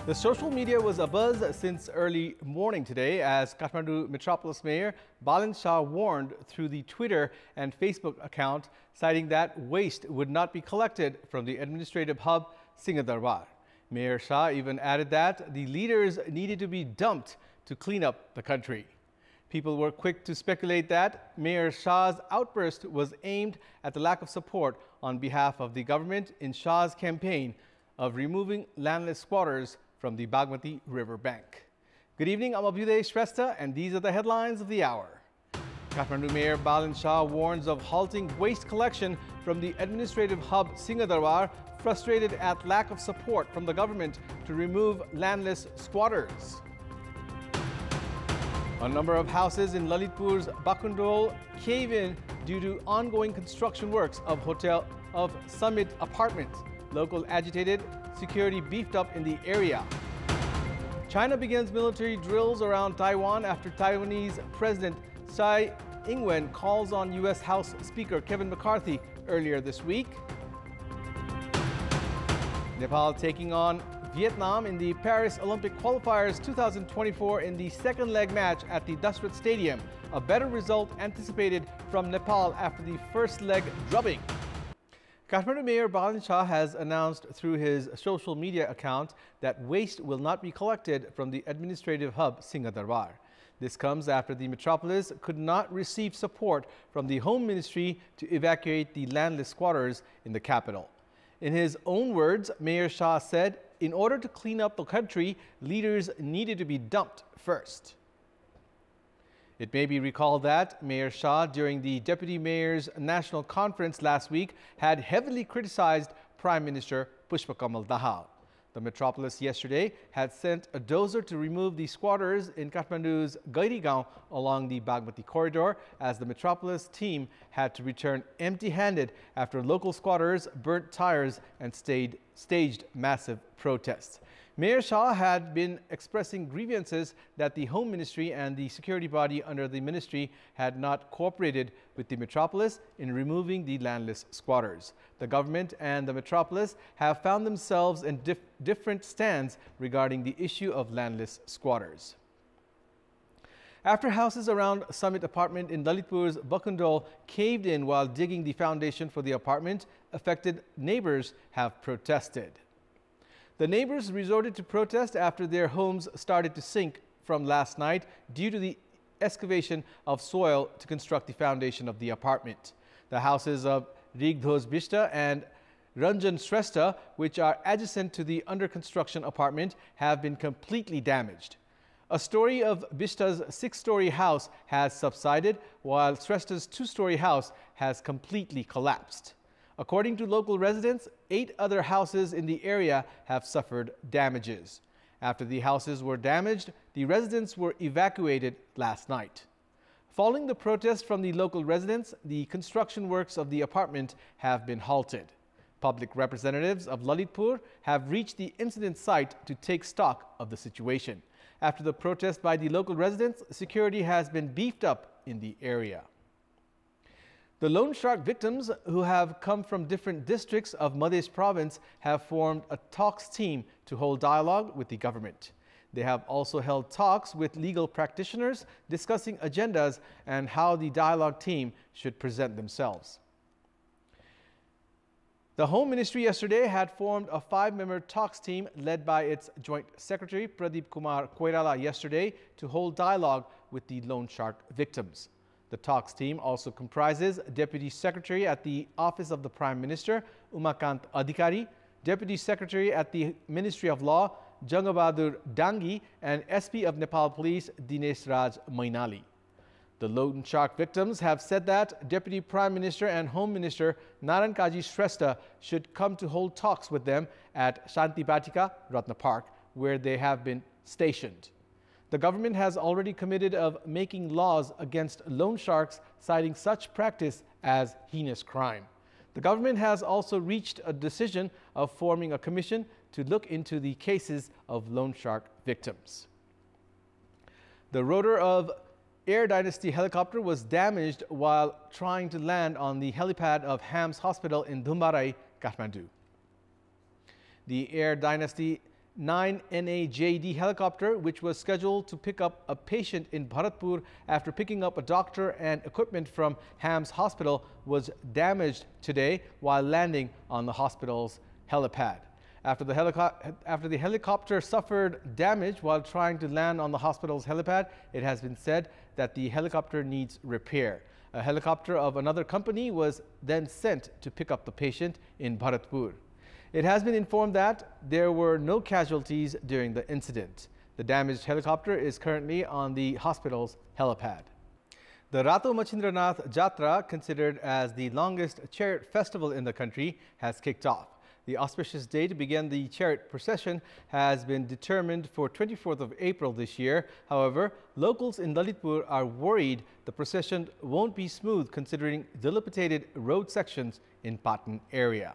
The social media was abuzz since early morning today as Kathmandu Metropolis Mayor Balin Shah warned through the Twitter and Facebook account, citing that waste would not be collected from the administrative hub Singadarbar. Mayor Shah even added that the leaders needed to be dumped to clean up the country. People were quick to speculate that Mayor Shah's outburst was aimed at the lack of support on behalf of the government in Shah's campaign of removing landless squatters from the Bagmati River bank. Good evening, I'm Abhyuday Shrestha, and these are the headlines of the hour. Kathmandu Mayor Balin Shah warns of halting waste collection from the administrative hub Singadarbar, frustrated at lack of support from the government to remove landless squatters. A number of houses in Lalitpur's Bakundol cave in due to ongoing construction works of Hotel of Summit apartment. Local agitated, security beefed up in the area. China begins military drills around Taiwan after Taiwanese President Tsai Ing-wen calls on U.S. House Speaker Kevin McCarthy earlier this week. Nepal taking on Vietnam in the Paris Olympic qualifiers 2024 in the second leg match at the Dasrat Stadium. A better result anticipated from Nepal after the first leg drubbing. Kathmandu Mayor Balin Shah has announced through his social media account that waste will not be collected from the administrative hub Singadarbar. This comes after the metropolis could not receive support from the Home Ministry to evacuate the landless squatters in the capital. In his own words, Mayor Shah said, in order to clean up the country, leaders needed to be dumped first. It may be recalled that Mayor Shah, during the Deputy Mayor's National Conference last week, had heavily criticized Prime Minister Pushpakamal Dahal. The metropolis yesterday had sent a dozer to remove the squatters in Kathmandu's Gairigaon along the Bagmati corridor, as the metropolis team had to return empty-handed after local squatters burnt tires and staged massive protests. Mayor Shah had been expressing grievances that the Home Ministry and the security body under the ministry had not cooperated with the metropolis in removing the landless squatters. The government and the metropolis have found themselves in different stands regarding the issue of landless squatters. After houses around Summit apartment in Lalitpur's Bakundol caved in while digging the foundation for the apartment, affected neighbors have protested. The neighbors resorted to protest after their homes started to sink from last night due to the excavation of soil to construct the foundation of the apartment. The houses of Rigdhoz Bishta and Ranjan Shrestha, which are adjacent to the under construction apartment, have been completely damaged. A story of Bishta's 6-story house has subsided, while Shrestha's 2-story house has completely collapsed. According to local residents, 8 other houses in the area have suffered damages. After the houses were damaged, the residents were evacuated last night. Following the protest from the local residents, the construction works of the apartment have been halted. Public representatives of Lalitpur have reached the incident site to take stock of the situation. After the protest by the local residents, security has been beefed up in the area. The loan shark victims, who have come from different districts of Madhya province, have formed a talks team to hold dialogue with the government. They have also held talks with legal practitioners discussing agendas and how the dialogue team should present themselves. The Home Ministry yesterday had formed a 5-member talks team led by its Joint Secretary Pradeep Kumar Koirala yesterday to hold dialogue with the loan shark victims. The talks team also comprises Deputy Secretary at the Office of the Prime Minister, Umakant Adhikari, Deputy Secretary at the Ministry of Law, Jangabadur Dangi, and SP of Nepal Police, Dinesh Raj Mainali. The loan shark victims have said that Deputy Prime Minister and Home Minister Naran Kaji Shrestha should come to hold talks with them at Shanti Batika, Ratna Park, where they have been stationed. The government has already committed of making laws against loan sharks, citing such practice as heinous crime. The government has also reached a decision of forming a commission to look into the cases of loan shark victims. The rotor of Air Dynasty helicopter was damaged while trying to land on the helipad of Hams Hospital in Dhumbarai, Kathmandu. The Air Dynasty 9NAJD helicopter, which was scheduled to pick up a patient in Bharatpur after picking up a doctor and equipment from Ham's hospital, was damaged today while landing on the hospital's helipad. After the helicopter suffered damage while trying to land on the hospital's helipad, it has been said that the helicopter needs repair. A helicopter of another company was then sent to pick up the patient in Bharatpur. It has been informed that there were no casualties during the incident. The damaged helicopter is currently on the hospital's helipad. The Rato Machindranath Jatra, considered as the longest chariot festival in the country, has kicked off. The auspicious day to begin the chariot procession has been determined for 24th of April this year. However, locals in Lalitpur are worried the procession won't be smooth considering dilapidated road sections in Patan area.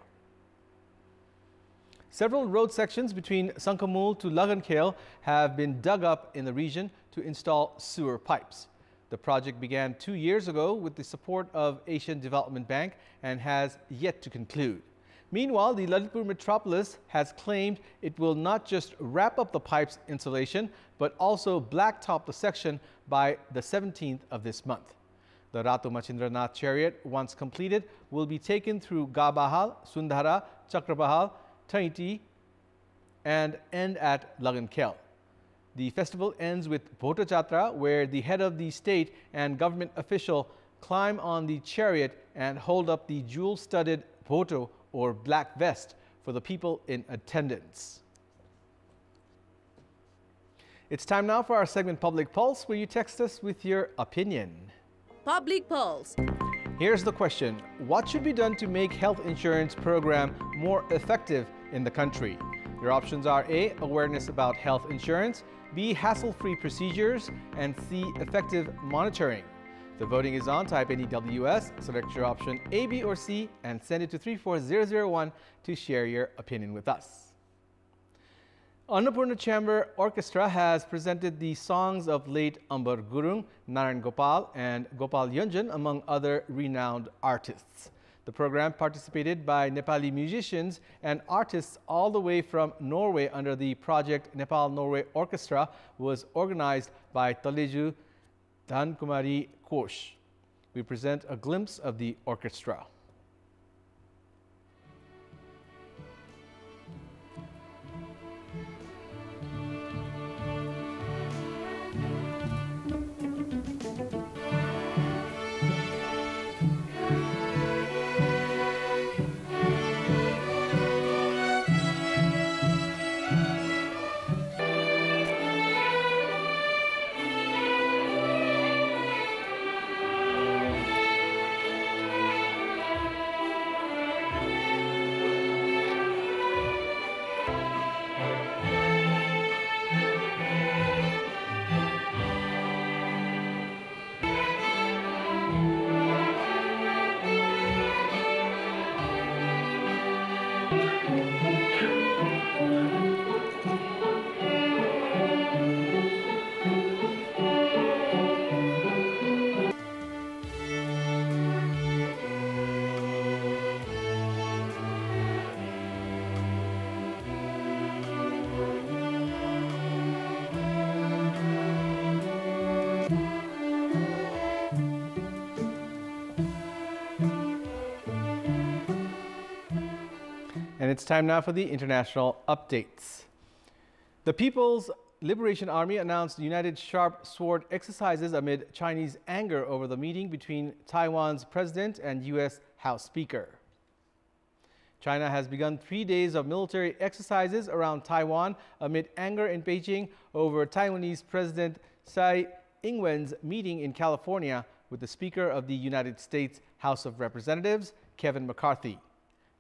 Several road sections between Sankamul to Lagankhel have been dug up in the region to install sewer pipes. The project began 2 years ago with the support of Asian Development Bank and has yet to conclude. Meanwhile, the Lalitpur metropolis has claimed it will not just wrap up the pipe's installation, but also blacktop the section by the 17th of this month. The Rato Machindranath chariot, once completed, will be taken through Gabahal, Sundhara, Chakrabahal, Taiti and end at Lagankhel. The festival ends with Bhota Jatra, where the head of the state and government official climb on the chariot and hold up the jewel-studded bhoto or black vest for the people in attendance. It's time now for our segment Public Pulse, where you text us with your opinion. Public Pulse. Here's the question. What should be done to make health insurance program more effective in the country? Your options are A, awareness about health insurance, B, hassle-free procedures, and C, effective monitoring. The voting is on. Type any WS, select your option A, B, or C, and send it to 34001 to share your opinion with us. Annapurna Chamber Orchestra has presented the songs of late Ambar Gurung, Narayan Gopal, and Gopal Yonjan, among other renowned artists. The program, participated by Nepali musicians and artists all the way from Norway under the project Nepal-Norway Orchestra, was organized by Taleju Dhankumari Kosh. We present a glimpse of the orchestra. And it's time now for the international updates. The People's Liberation Army announced United Sharp Sword exercises amid Chinese anger over the meeting between Taiwan's president and U.S. House Speaker. China has begun 3 days of military exercises around Taiwan amid anger in Beijing over Taiwanese President Tsai Ing-wen's meeting in California with the Speaker of the United States House of Representatives, Kevin McCarthy.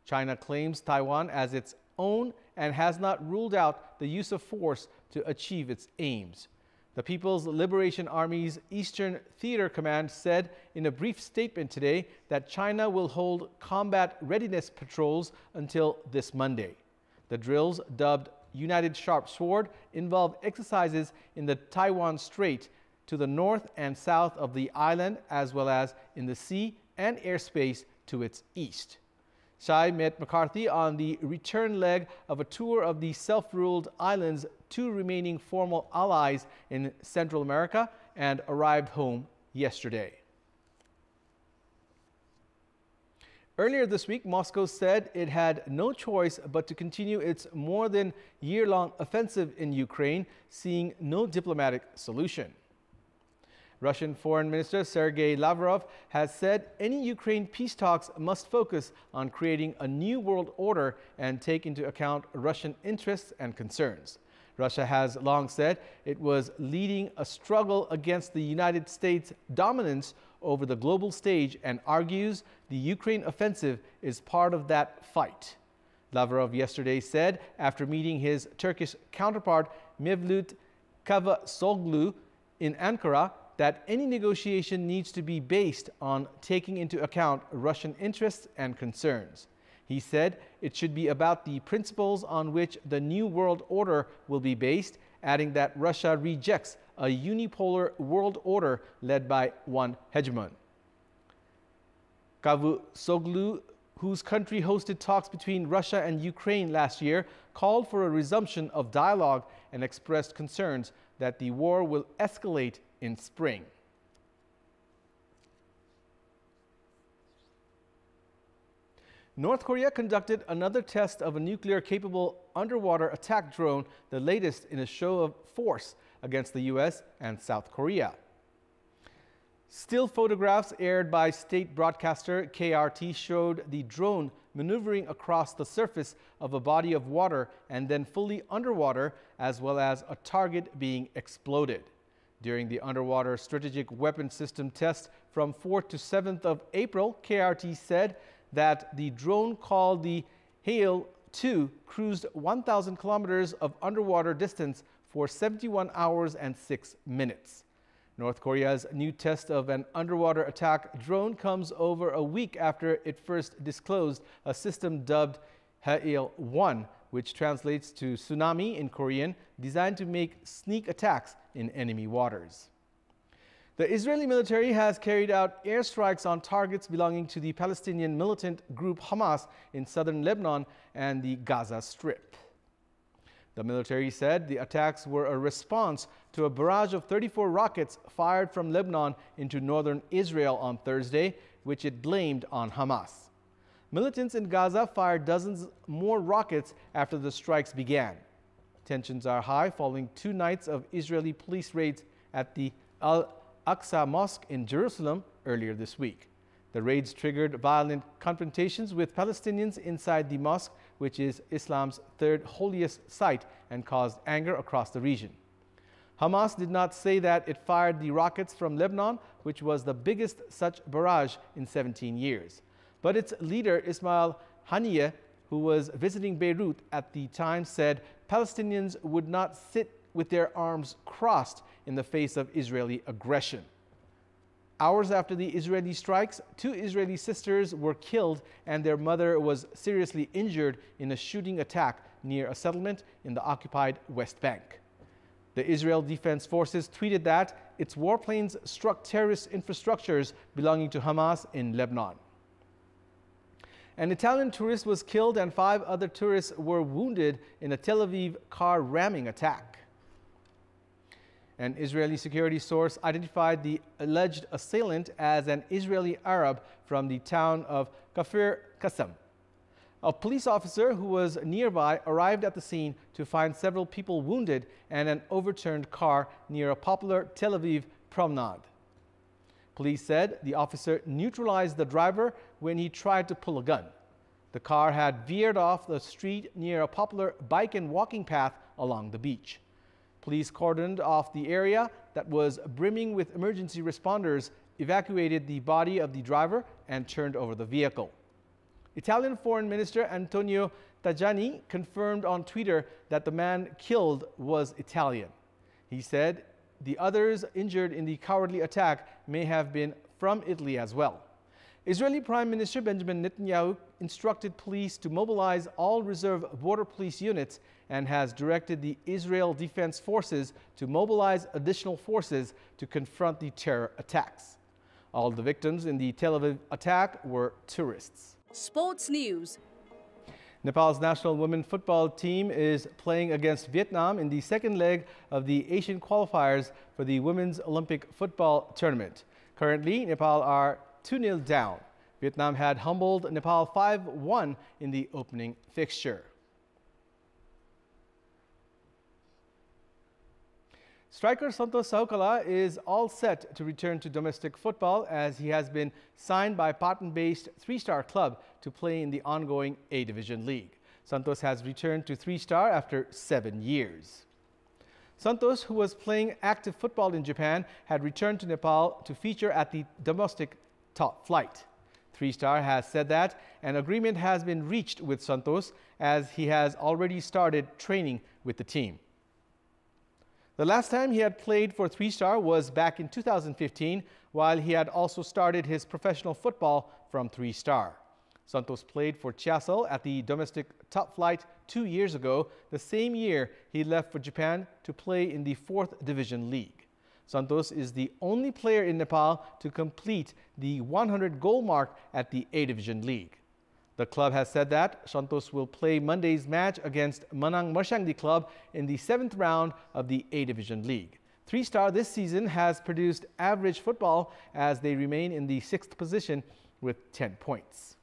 China claims Taiwan as its own and has not ruled out the use of force to achieve its aims. The People's Liberation Army's Eastern Theater Command said in a brief statement today that China will hold combat readiness patrols until this Monday. The drills, dubbed United Sharp Sword, involve exercises in the Taiwan Strait to the north and south of the island, as well as in the sea and airspace to its east. Tsai met McCarthy on the return leg of a tour of the self-ruled island's two remaining formal allies in Central America and arrived home yesterday. Earlier this week, Moscow said it had no choice but to continue its more than year-long offensive in Ukraine, seeing no diplomatic solution. Russian Foreign Minister Sergei Lavrov has said any Ukraine peace talks must focus on creating a new world order and take into account Russian interests and concerns. Russia has long said it was leading a struggle against the United States' dominance over the global stage and argues the Ukraine offensive is part of that fight. Lavrov yesterday said, after meeting his Turkish counterpart Mevlut Cavusoglu in Ankara, that any negotiation needs to be based on taking into account Russian interests and concerns. He said it should be about the principles on which the new world order will be based, adding that Russia rejects a unipolar world order led by one hegemon. Cavusoglu, whose country hosted talks between Russia and Ukraine last year, called for a resumption of dialogue and expressed concerns that the war will escalate in spring. North Korea conducted another test of a nuclear-capable underwater attack drone, the latest in a show of force against the U.S. and South Korea. Still photographs aired by state broadcaster KRT showed the drone maneuvering across the surface of a body of water and then fully underwater, as well as a target being exploded. During the underwater strategic weapon system test from 4th to 7th of April, KRT said that the drone called the Hail-2 cruised 1,000 kilometers of underwater distance for 71 hours and 6 minutes. North Korea's new test of an underwater attack drone comes over a week after it first disclosed a system dubbed Hail-1, which translates to tsunami in Korean, designed to make sneak attacks in enemy waters. The Israeli military has carried out airstrikes on targets belonging to the Palestinian militant group Hamas in southern Lebanon and the Gaza Strip. The military said the attacks were a response to a barrage of 34 rockets fired from Lebanon into northern Israel on Thursday, which it blamed on Hamas. Militants in Gaza fired dozens more rockets after the strikes began. Tensions are high following 2 nights of Israeli police raids at the Al-Aqsa Mosque in Jerusalem earlier this week. The raids triggered violent confrontations with Palestinians inside the mosque, which is Islam's third holiest site, and caused anger across the region. Hamas did not say that it fired the rockets from Lebanon, which was the biggest such barrage in 17 years. But its leader, Ismail Haniyeh, who was visiting Beirut at the time, said Palestinians would not sit with their arms crossed in the face of Israeli aggression. Hours after the Israeli strikes, 2 Israeli sisters were killed and their mother was seriously injured in a shooting attack near a settlement in the occupied West Bank. The Israel Defense Forces tweeted that its warplanes struck terrorist infrastructures belonging to Hamas in Lebanon. An Italian tourist was killed and 5 other tourists were wounded in a Tel Aviv car ramming attack. An Israeli security source identified the alleged assailant as an Israeli Arab from the town of Kafir Qassam. A police officer who was nearby arrived at the scene to find several people wounded and an overturned car near a popular Tel Aviv promenade. Police said the officer neutralized the driver when he tried to pull a gun. The car had veered off the street near a popular bike and walking path along the beach. Police cordoned off the area that was brimming with emergency responders, evacuated the body of the driver, and turned over the vehicle. Italian Foreign Minister Antonio Tajani confirmed on Twitter that the man killed was Italian. He said the others injured in the cowardly attack may have been from Italy as well. Israeli Prime Minister Benjamin Netanyahu instructed police to mobilize all reserve border police units and has directed the Israel Defense Forces to mobilize additional forces to confront the terror attacks. All the victims in the Tel Aviv attack were tourists. Sports News. Nepal's national women football team is playing against Vietnam in the second leg of the Asian qualifiers for the Women's Olympic Football Tournament. Currently, Nepal are 2-0 down. Vietnam had humbled Nepal 5-1 in the opening fixture. Striker Santosh Sahukala is all set to return to domestic football as he has been signed by Patan-based 3-Star club to play in the ongoing A-Division League. Santosh has returned to 3-Star after 7 years. Santosh, who was playing active football in Japan, had returned to Nepal to feature at the domestic top flight. 3-Star has said that an agreement has been reached with Santosh as he has already started training with the team. The last time he had played for 3-Star was back in 2015, while he had also started his professional football from 3-Star. Santosh played for Chiasol at the domestic top flight 2 years ago, the same year he left for Japan to play in the 4th Division League. Santosh is the only player in Nepal to complete the 100-goal mark at the A-Division League. The club has said that Santosh will play Monday's match against Manang Marsyangdi club in the 7th round of the A-Division League. 3-Star this season has produced average football as they remain in the 6th position with 10 points.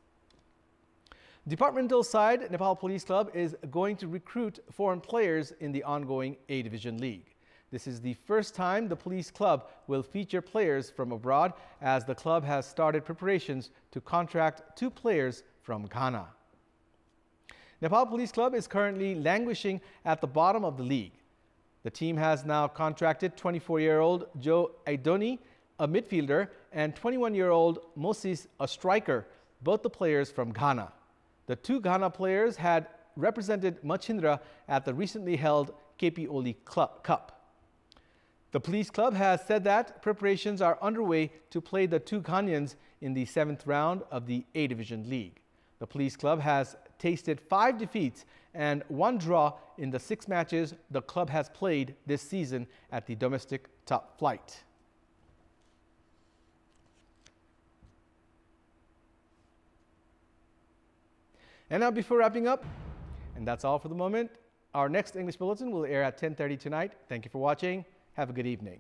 Departmental side, Nepal Police Club is going to recruit foreign players in the ongoing A-Division League. This is the first time the police club will feature players from abroad as the club has started preparations to contract 2 players from Ghana. Nepal Police Club is currently languishing at the bottom of the league. The team has now contracted 24-year-old Joe Aidoni, a midfielder, and 21-year-old Moses, a striker, both the players from Ghana. The 2 Ghana players had represented Machindra at the recently held KP Oli Cup. The police club has said that preparations are underway to play the 2 Ghanaians in the 7th round of the A-Division League. The police club has tasted 5 defeats and 1 draw in the 6 matches the club has played this season at the domestic top flight. And now, before wrapping up, and that's all for the moment, our next English bulletin will air at 10:30 tonight. Thank you for watching. Have a good evening.